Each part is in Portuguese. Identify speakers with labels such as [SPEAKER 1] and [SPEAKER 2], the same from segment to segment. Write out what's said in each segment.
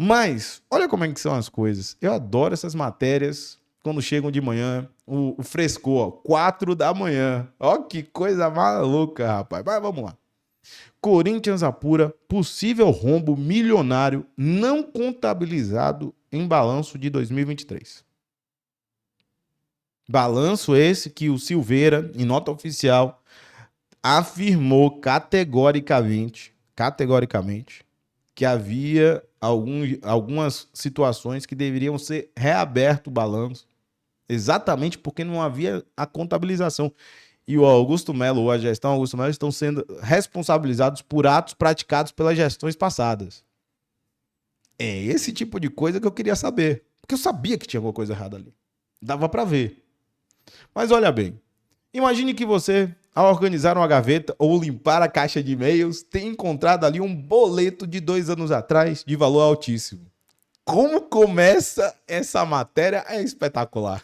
[SPEAKER 1] Mas, olha como é que são as coisas. Eu adoro essas matérias quando chegam de manhã, o frescor, ó, 4 da manhã. Ó que coisa maluca, rapaz. Mas vamos lá. Corinthians apura possível rombo milionário não contabilizado em balanço de 2023. Balanço esse que o Silveira, em nota oficial, afirmou categoricamente que havia algumas situações que deveriam ser reaberto o balanço, exatamente porque não havia a contabilização. E o Augusto Melo ou a gestão Augusto Melo estão sendo responsabilizados por atos praticados pelas gestões passadas. É esse tipo de coisa que eu queria saber, porque eu sabia que tinha alguma coisa errada ali. Dava para ver. Mas olha bem, imagine que você, ao organizar uma gaveta ou limpar a caixa de e-mails, tenha encontrado ali um boleto de 2 anos atrás de valor altíssimo. Como começa essa matéria é espetacular.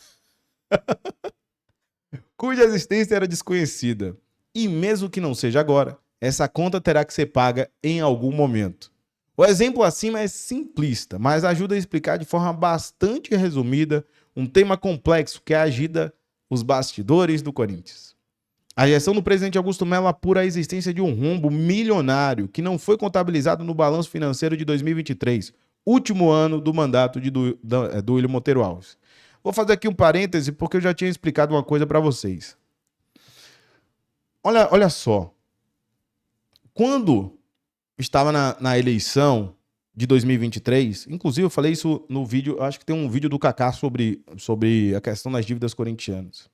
[SPEAKER 1] Cuja existência era desconhecida. E mesmo que não seja agora, essa conta terá que ser paga em algum momento. O exemplo acima é simplista, mas ajuda a explicar de forma bastante resumida um tema complexo que é agita os bastidores do Corinthians. A gestão do presidente Augusto Melo apura a existência de um rombo milionário que não foi contabilizado no balanço financeiro de 2023, último ano do mandato do Willian Monteiro Alves. Vou fazer aqui um parêntese porque eu já tinha explicado uma coisa para vocês. Olha só. Quando estava na eleição de 2023, inclusive eu falei isso no vídeo, acho que tem um vídeo do Kaká sobre a questão das dívidas corintianas.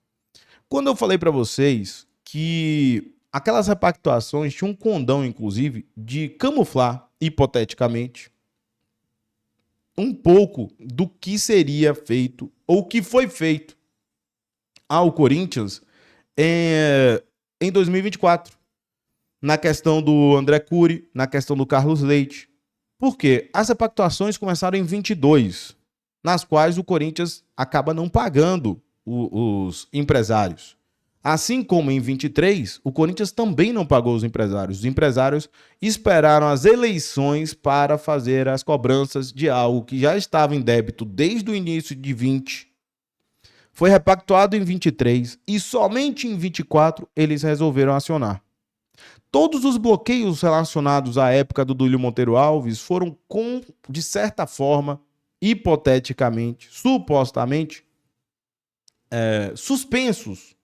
[SPEAKER 1] Quando eu falei para vocês que aquelas repactuações tinham um condão, inclusive, de camuflar, hipoteticamente, um pouco do que seria feito ou que foi feito ao Corinthians em 2024. Na questão do André Cury, na questão do Carlos Leite. Por quê? As repactuações começaram em 22, nas quais o Corinthians acaba não pagando os empresários. Assim como em 23, o Corinthians também não pagou os empresários. Os empresários esperaram as eleições para fazer as cobranças de algo que já estava em débito desde o início de 20. Foi repactuado em 23 e somente em 24 eles resolveram acionar. Todos os bloqueios relacionados à época do Willian Monteiro Alves foram, de certa forma, hipoteticamente, supostamente, suspensos.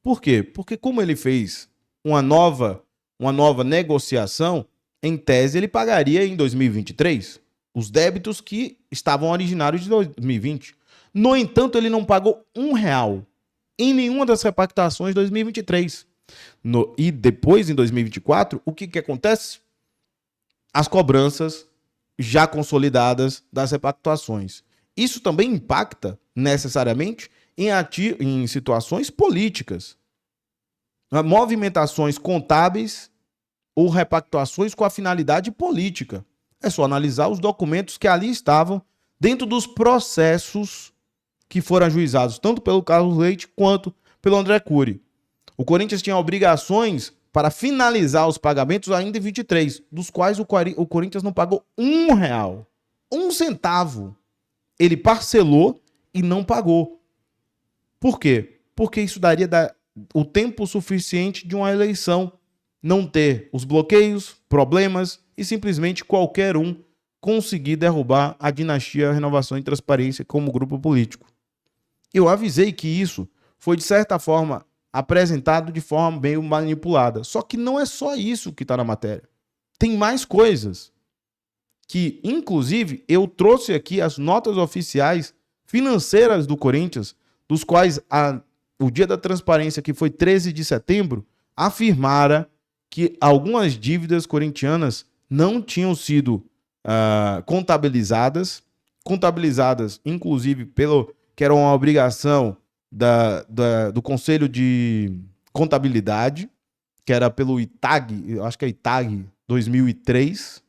[SPEAKER 1] Por quê? Porque como ele fez uma nova negociação, em tese ele pagaria em 2023 os débitos que estavam originários de 2020. No entanto, ele não pagou R$1 em nenhuma das repactações de 2023. E depois, em 2024, o que acontece? As cobranças já consolidadas das repactuações. Isso também impacta, necessariamente, em situações políticas. Movimentações contábeis ou repactuações com a finalidade política. É só analisar os documentos que ali estavam dentro dos processos que foram ajuizados, tanto pelo Carlos Leite quanto pelo André Cury. O Corinthians tinha obrigações para finalizar os pagamentos ainda em 23, dos quais o Corinthians não pagou R$1, 1 centavo. Ele parcelou e não pagou. Por quê? Porque isso daria o tempo suficiente de uma eleição não ter os bloqueios, problemas e simplesmente qualquer um conseguir derrubar a dinastia Renovação e Transparência como grupo político. Eu avisei que isso foi, de certa forma, apresentado de forma meio manipulada. Só que não é só isso que está na matéria. Tem mais coisas que, inclusive, eu trouxe aqui as notas oficiais financeiras do Corinthians, dos quais o dia da transparência, que foi 13 de setembro, afirmara que algumas dívidas corintianas não tinham sido contabilizadas, inclusive, que era uma obrigação do Conselho de Contabilidade, que era pelo ITAG, eu acho que é ITAG 2003,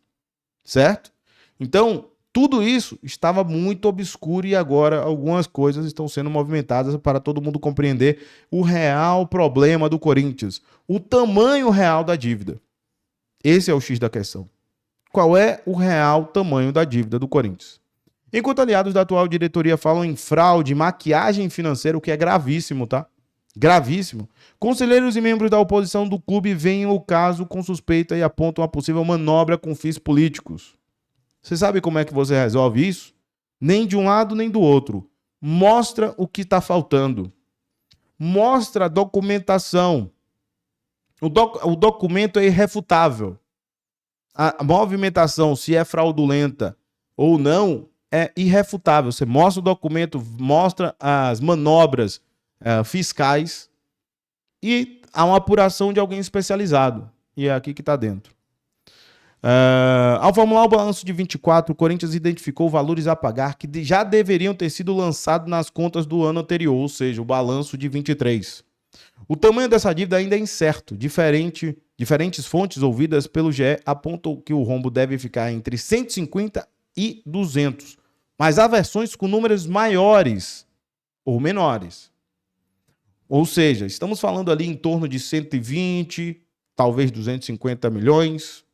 [SPEAKER 1] certo? Então, tudo isso estava muito obscuro e agora algumas coisas estão sendo movimentadas para todo mundo compreender o real problema do Corinthians, o tamanho real da dívida. Esse é o X da questão. qual é o real tamanho da dívida do Corinthians. Enquanto aliados da atual diretoria falam em fraude, maquiagem financeira, o que é gravíssimo, tá? Gravíssimo. Conselheiros e membros da oposição do clube veem o caso com suspeita e apontam a possível manobra com fins políticos. Você sabe como é que você resolve isso? Nem de um lado nem do outro. Mostra o que está faltando. Mostra a documentação. O documento é irrefutável. A movimentação, se é fraudulenta ou não, é irrefutável. Você mostra o documento, mostra as manobras fiscais e há uma apuração de alguém especializado. E é aqui que está dentro. Ao formular o balanço de 24, o Corinthians identificou valores a pagar que já deveriam ter sido lançados nas contas do ano anterior, ou seja, o balanço de 23. O tamanho dessa dívida ainda é incerto. Diferentes fontes ouvidas pelo GE apontam que o rombo deve ficar entre 150 e 200, mas há versões com números maiores ou menores. Ou seja, estamos falando ali em torno de 120, talvez 250 milhões.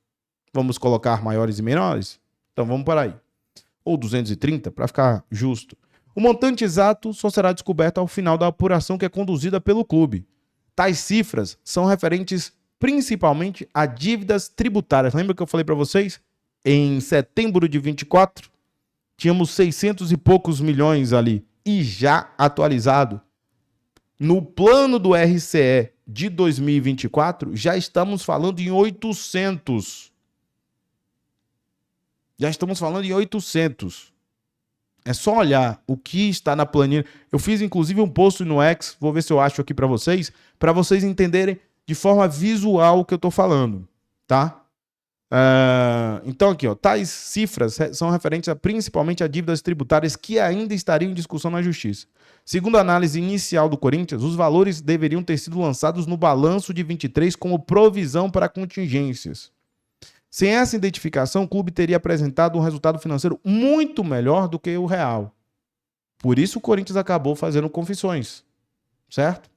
[SPEAKER 1] Vamos colocar maiores e menores? Então vamos para aí. Ou 230, para ficar justo. O montante exato só será descoberto ao final da apuração que é conduzida pelo clube. Tais cifras são referentes principalmente a dívidas tributárias. Lembra que eu falei para vocês? Em setembro de 24, tínhamos 600 e poucos milhões ali. E já atualizado. No plano do RCE de 2024, já estamos falando em 800. Já estamos falando em 800. É só olhar o que está na planilha. Eu fiz inclusive um post no X, vou ver se eu acho aqui para vocês entenderem de forma visual o que eu estou falando, tá? Então aqui, ó, tais cifras são referentes principalmente a dívidas tributárias que ainda estariam em discussão na Justiça. Segundo a análise inicial do Corinthians, os valores deveriam ter sido lançados no balanço de 23 como provisão para contingências. Sem essa identificação, o clube teria apresentado um resultado financeiro muito melhor do que o real. Por isso o Corinthians acabou fazendo confissões, certo?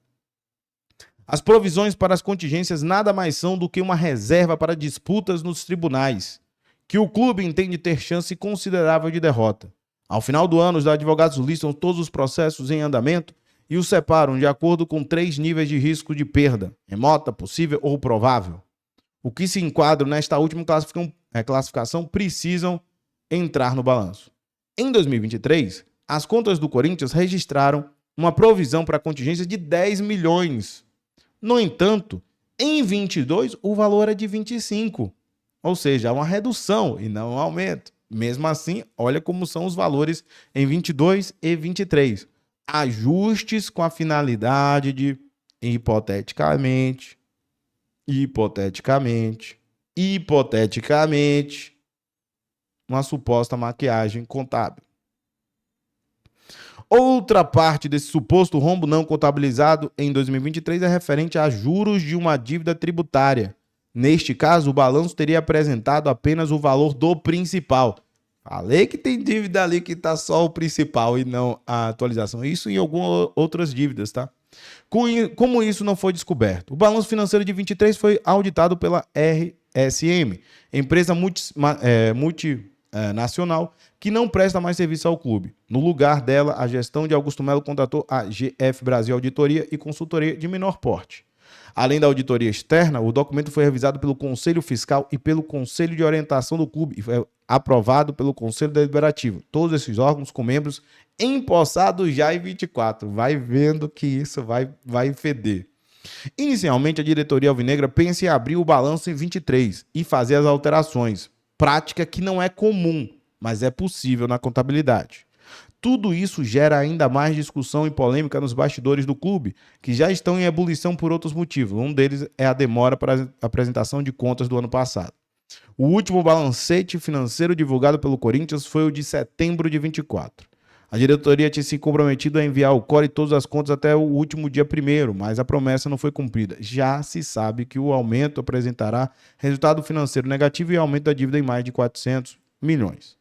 [SPEAKER 1] As provisões para as contingências nada mais são do que uma reserva para disputas nos tribunais, que o clube entende ter chance considerável de derrota. Ao final do ano, os advogados listam todos os processos em andamento e os separam de acordo com 3 níveis de risco de perda, remota, possível ou provável. O que se enquadram nesta última classificação precisam entrar no balanço. Em 2023, as contas do Corinthians registraram uma provisão para contingência de 10 milhões. No entanto, em 22, o valor é de 25. Ou seja, há uma redução e não um aumento. Mesmo assim, olha como são os valores em 22 e 23. Ajustes com a finalidade de, hipoteticamente, uma suposta maquiagem contábil. Outra parte desse suposto rombo não contabilizado em 2023 é referente a juros de uma dívida tributária. Neste caso, o balanço teria apresentado apenas o valor do principal. Falei que tem dívida ali que está só o principal e não a atualização. Isso em algumas outras dívidas, tá? Como isso não foi descoberto? O balanço financeiro de 23 foi auditado pela RSM, empresa multinacional que não presta mais serviço ao clube. No lugar dela, a gestão de Augusto Melo contratou a GF Brasil Auditoria e Consultoria de menor porte. Além da auditoria externa, o documento foi revisado pelo Conselho Fiscal e pelo Conselho de Orientação do clube e foi aprovado pelo Conselho Deliberativo. Todos esses órgãos com membros empossados já em 24. Vai vendo que isso vai feder. Inicialmente, a diretoria alvinegra pensa em abrir o balanço em 23 e fazer as alterações. Prática que não é comum, mas é possível na contabilidade. Tudo isso gera ainda mais discussão e polêmica nos bastidores do clube, que já estão em ebulição por outros motivos. Um deles é a demora para a apresentação de contas do ano passado. O último balancete financeiro divulgado pelo Corinthians foi o de setembro de 24. A diretoria tinha se comprometido a enviar ao CORE todas as contas até o último dia 1º, mas a promessa não foi cumprida. Já se sabe que o aumento apresentará resultado financeiro negativo e aumento da dívida em mais de 400 milhões.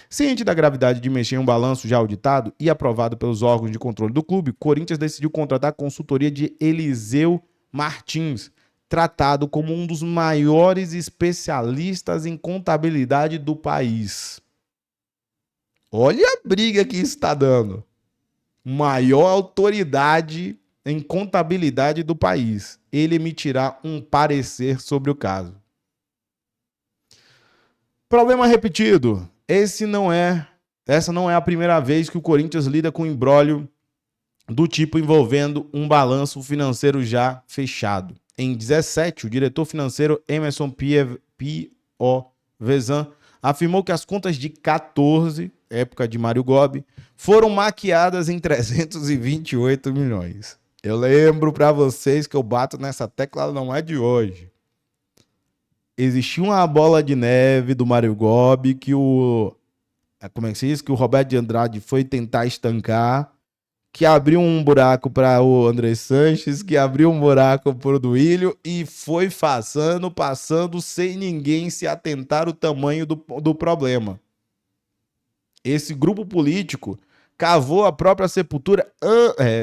[SPEAKER 1] Ciente da gravidade de mexer em um balanço já auditado e aprovado pelos órgãos de controle do clube, Corinthians decidiu contratar a consultoria de Eliseu Martins, tratado como um dos maiores especialistas em contabilidade do país. Olha a briga que isso está dando. Maior autoridade em contabilidade do país. Ele emitirá um parecer sobre o caso. Problema repetido. Essa não é a primeira vez que o Corinthians lida com um imbróglio do tipo envolvendo um balanço financeiro já fechado. Em 2017, o diretor financeiro Emerson Piovesan afirmou que as contas de 14, época de Mário Gobi, foram maquiadas em 328 milhões. Eu lembro para vocês que eu bato nessa tecla, não é de hoje. Existia uma bola de neve do Mário Gobi que que o Roberto de Andrade foi tentar estancar, que abriu um buraco para o André Sanches, que abriu um buraco para o Duílio e foi passando sem ninguém se atentar o tamanho do problema. Esse grupo político cavou a própria sepultura,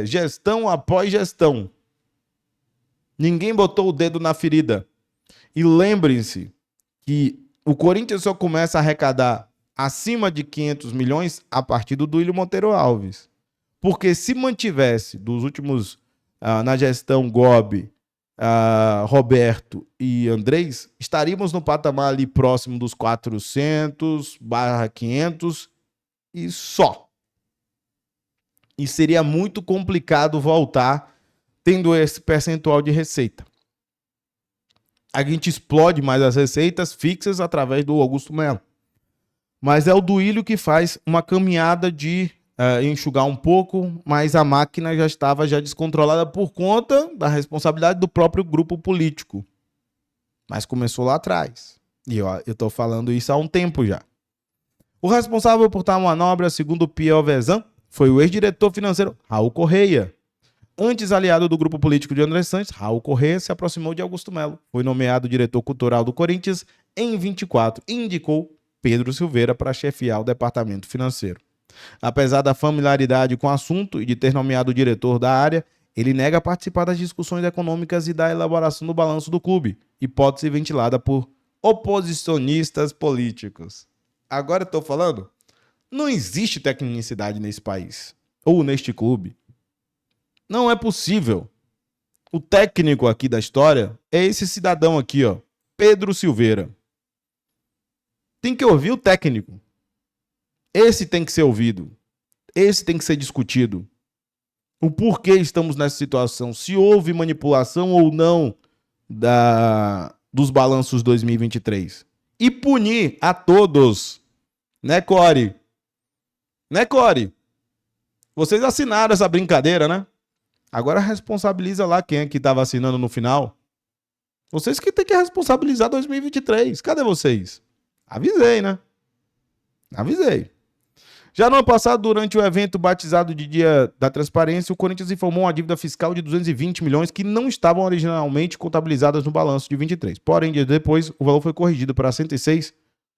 [SPEAKER 1] gestão após gestão. Ninguém botou o dedo na ferida. E lembrem-se que o Corinthians só começa a arrecadar acima de 500 milhões a partir do Duílio Monteiro Alves. Porque se mantivesse dos últimos, na gestão Gobi, Roberto e Andrés, estaríamos no patamar ali próximo dos 400/500 e só. E seria muito complicado voltar tendo esse percentual de receita. A gente explode mais as receitas fixas através do Augusto Melo. Mas é o Duílio que faz uma caminhada de enxugar um pouco, mas a máquina já estava descontrolada por conta da responsabilidade do próprio grupo político. Mas começou lá atrás. E eu estou falando isso há um tempo já. O responsável por tal manobra, segundo Piovesan, foi o ex-diretor financeiro Raul Correia. Antes aliado do grupo político de André Sanches, Raul Correia se aproximou de Augusto Melo. Foi nomeado diretor cultural do Corinthians em 24 e indicou Pedro Silveira para chefiar o departamento financeiro. Apesar da familiaridade com o assunto e de ter nomeado o diretor da área, ele nega participar das discussões econômicas e da elaboração do balanço do clube, hipótese ventilada por oposicionistas políticos. Agora eu estou falando, não existe tecnicidade nesse país, ou neste clube. Não é possível. O técnico aqui da história é esse cidadão aqui, ó, Pedro Silveira. Tem que ouvir o técnico. Esse tem que ser ouvido. Esse tem que ser discutido. O porquê estamos nessa situação. Se houve manipulação ou não dos balanços 2023. E punir a todos. Né, Core? Né, Core? Vocês assinaram essa brincadeira, né? Agora responsabiliza lá quem é que estava assinando no final. Vocês que tem que responsabilizar 2023. Cadê vocês? Avisei, né? Avisei. Já no ano passado, durante o evento batizado de Dia da Transparência, o Corinthians informou uma dívida fiscal de 220 milhões que não estavam originalmente contabilizadas no balanço de 23. Porém, dias depois, o valor foi corrigido para 106,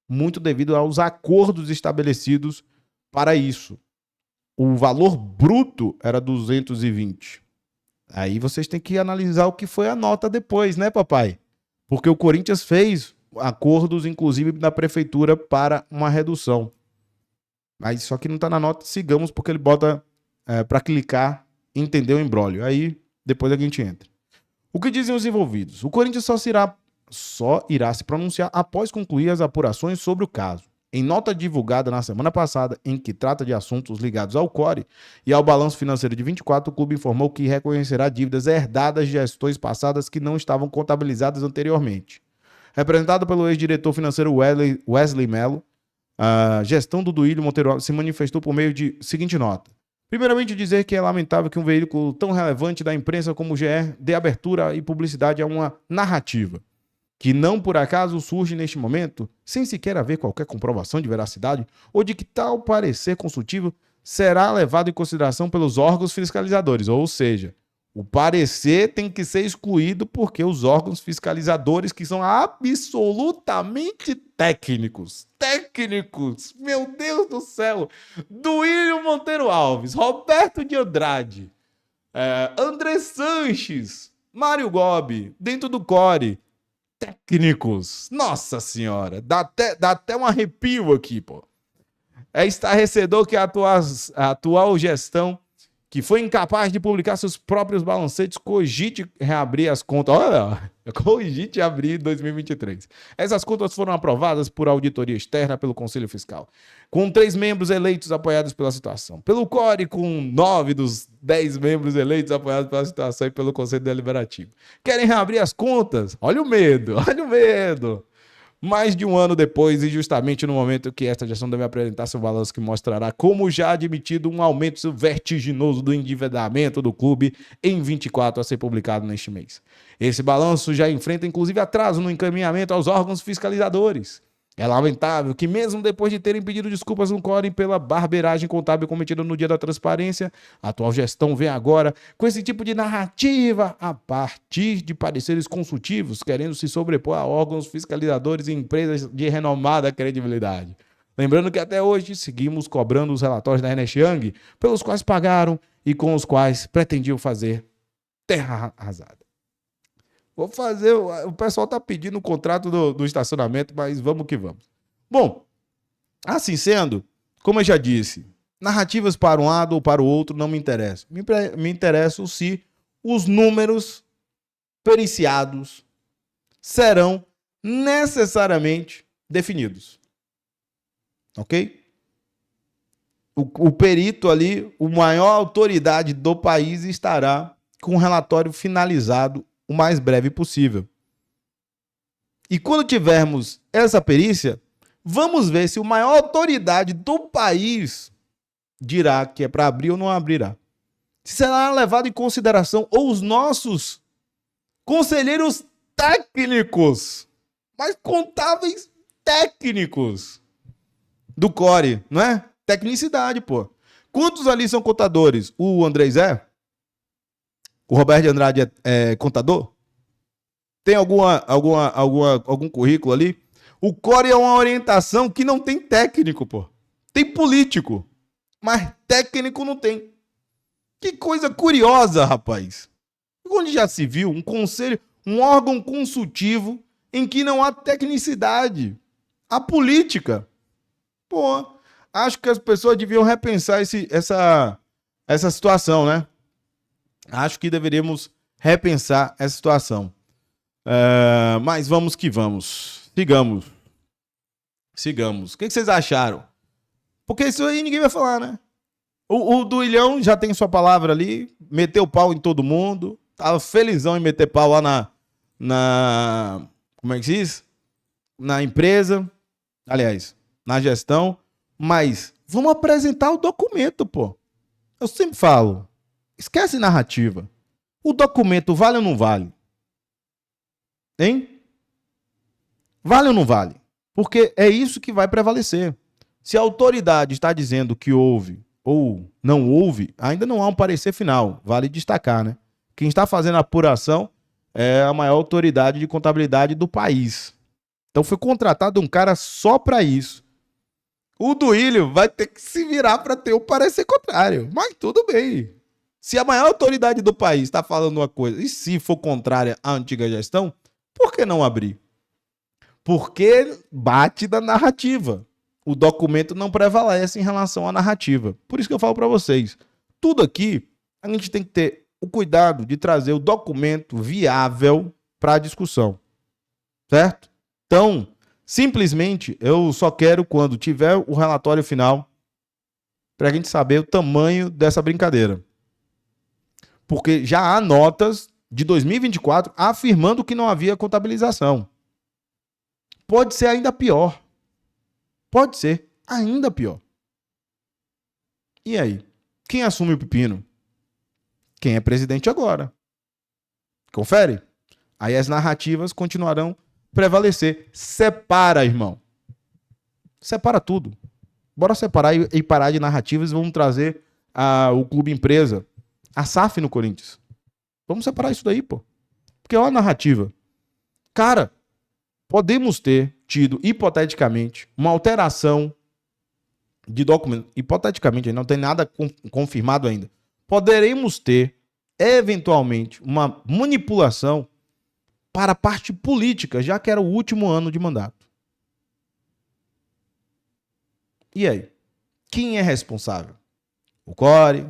[SPEAKER 1] muito devido aos acordos estabelecidos para isso. O valor bruto era 220. Aí vocês têm que analisar o que foi a nota depois, né, papai? Porque o Corinthians fez acordos, inclusive, da prefeitura para uma redução. Mas só que não está na nota, sigamos, porque ele bota para clicar e entender o imbróglio. Aí, depois a gente entra. O que dizem os envolvidos? O Corinthians só irá se pronunciar após concluir as apurações sobre o caso. Em nota divulgada na semana passada, em que trata de assuntos ligados ao Core e ao balanço financeiro de 24, o clube informou que reconhecerá dívidas herdadas de gestões passadas que não estavam contabilizadas anteriormente. Representado pelo ex-diretor financeiro Wesley Melo, a gestão do Duílio Monteiro Alves se manifestou por meio de seguinte nota. Primeiramente, dizer que é lamentável que um veículo tão relevante da imprensa como o GE dê abertura e publicidade a uma narrativa que não por acaso surge neste momento, sem sequer haver qualquer comprovação de veracidade ou de que tal parecer consultivo será levado em consideração pelos órgãos fiscalizadores. Ou seja, o parecer tem que ser excluído porque os órgãos fiscalizadores, que são absolutamente técnicos, meu Deus do céu, Duílio Monteiro Alves, Roberto de Andrade, André Sanches, Mário Gobi, dentro do Core. Técnicos. Nossa senhora, dá até um arrepio aqui, pô. É estarrecedor que a atual gestão, que foi incapaz de publicar seus próprios balancetes, cogite reabrir as contas. Olha, cogite abrir 2023. Essas contas foram aprovadas por auditoria externa pelo Conselho Fiscal, com 3 membros eleitos apoiados pela situação. Pelo Core, com 9 dos 10 membros eleitos apoiados pela situação e pelo Conselho Deliberativo. Querem reabrir as contas? Olha o medo, olha o medo. Mais de um ano depois, e justamente no momento que esta gestão deve apresentar seu balanço que mostrará como já admitido um aumento vertiginoso do endividamento do clube em 24 a ser publicado neste mês. Esse balanço já enfrenta inclusive atraso no encaminhamento aos órgãos fiscalizadores. É lamentável que mesmo depois de terem pedido desculpas no Core pela barbeiragem contábil cometida no dia da transparência, a atual gestão vem agora com esse tipo de narrativa a partir de pareceres consultivos, querendo se sobrepor a órgãos fiscalizadores e empresas de renomada credibilidade. Lembrando que até hoje seguimos cobrando os relatórios da Ernst Young, pelos quais pagaram e com os quais pretendiam fazer terra arrasada. Vou fazer. O pessoal tá pedindo o contrato do estacionamento, mas vamos que vamos. Bom, assim sendo, como eu já disse, narrativas para um lado ou para o outro não me interessam. Me interessam se os números periciados serão necessariamente definidos. Ok? O perito ali, a maior autoridade do país, estará com o relatório finalizado o mais breve possível. E quando tivermos essa perícia, vamos ver se a maior autoridade do país dirá que é para abrir ou não abrirá. Se será levado em consideração ou os nossos conselheiros técnicos, mas contáveis técnicos do Core, não é? Tecnicidade, pô. Quantos ali são contadores? O André Zé? O Roberto de Andrade é contador? Tem algum currículo ali? O Core é uma orientação que não tem técnico, pô. Tem político, mas técnico não tem. Que coisa curiosa, rapaz. Onde já se viu um conselho, um órgão consultivo em que não há tecnicidade? A política. Pô, acho que as pessoas deviam repensar essa situação, né? Acho que deveríamos repensar essa situação. Mas vamos que vamos. Sigamos. O que vocês acharam? Porque isso aí ninguém vai falar, né? O Duilhão já tem sua palavra ali, meteu pau em todo mundo, tava felizão em meter pau lá como é que se diz? Na empresa, aliás, na gestão, mas vamos apresentar o documento, pô. Eu sempre falo, esquece narrativa. O documento vale ou não vale? Hein? Vale ou não vale? Porque é isso que vai prevalecer. Se a autoridade está dizendo que houve ou não houve, ainda não há um parecer final. Vale destacar, né? Quem está fazendo a apuração é a maior autoridade de contabilidade do país. Então foi contratado um cara só para isso. O Duílio vai ter que se virar para ter o parecer contrário. Mas tudo bem. Se a maior autoridade do país está falando uma coisa e se for contrária à antiga gestão, por que não abrir? Porque bate da narrativa. O documento não prevalece em relação à narrativa. Por isso que eu falo para vocês. Tudo aqui, a gente tem que ter o cuidado de trazer o documento viável para a discussão. Certo? Então, simplesmente, eu só quero quando tiver o relatório final para a gente saber o tamanho dessa brincadeira. Porque já há notas de 2024 afirmando que não havia contabilização. Pode ser ainda pior. Pode ser ainda pior. E aí? Quem assume o pepino? Quem é presidente agora? Confere? Aí as narrativas continuarão prevalecer. Separa, irmão. Separa tudo. Bora separar e parar de narrativas e vamos trazer o clube empresa, a SAF no Corinthians. Vamos separar isso daí, pô. Porque olha a narrativa. Cara, podemos ter tido, hipoteticamente, uma alteração de documento. Hipoteticamente, não tem nada confirmado ainda. Poderemos ter eventualmente, uma manipulação para a parte política, já que era o último ano de mandato. E aí? Quem é responsável? O Core.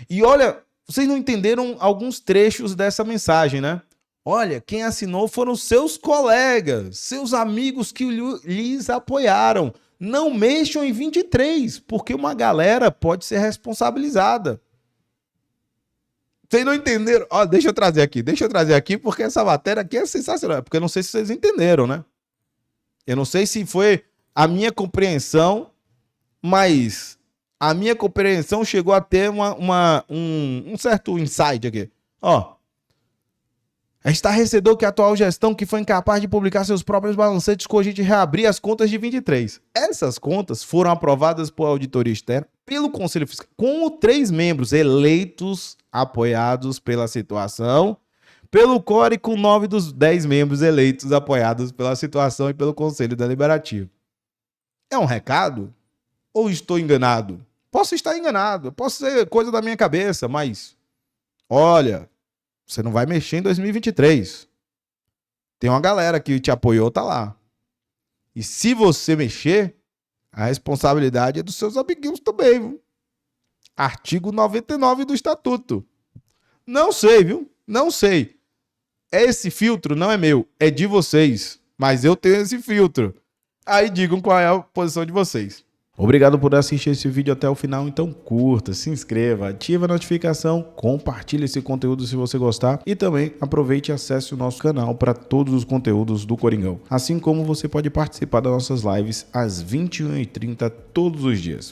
[SPEAKER 1] E olha, vocês não entenderam alguns trechos dessa mensagem, né? Olha, quem assinou foram seus colegas, seus amigos que lhes apoiaram. Não mexam em 23, porque uma galera pode ser responsabilizada. Vocês não entenderam? Ó, deixa eu trazer aqui, porque essa matéria aqui é sensacional. Porque eu não sei se vocês entenderam, né? Eu não sei se foi a minha compreensão, mas a minha compreensão chegou a ter um certo insight aqui. Ó. É estarrecedor que a atual gestão, que foi incapaz de publicar seus próprios balancetes, cogite reabrir as contas de 23. Essas contas foram aprovadas por auditoria externa, pelo Conselho Fiscal, com 3 membros eleitos, apoiados pela situação, pelo Core, com 9 dos 10 membros eleitos, apoiados pela situação e pelo Conselho Deliberativo. É um recado? Ou estou enganado? Posso estar enganado, posso ser coisa da minha cabeça, mas olha, você não vai mexer em 2023. Tem uma galera que te apoiou, tá lá. E se você mexer, a responsabilidade é dos seus amiguinhos também, viu? Artigo 99 do Estatuto. Não sei, viu? Não sei. Esse filtro não é meu, é de vocês. Mas eu tenho esse filtro. Aí digam qual é a posição de vocês. Obrigado por assistir esse vídeo até o final, então curta, se inscreva, ative a notificação, compartilhe esse conteúdo se você gostar e também aproveite e acesse o nosso canal para todos os conteúdos do Coringão. Assim como você pode participar das nossas lives às 21h30 todos os dias.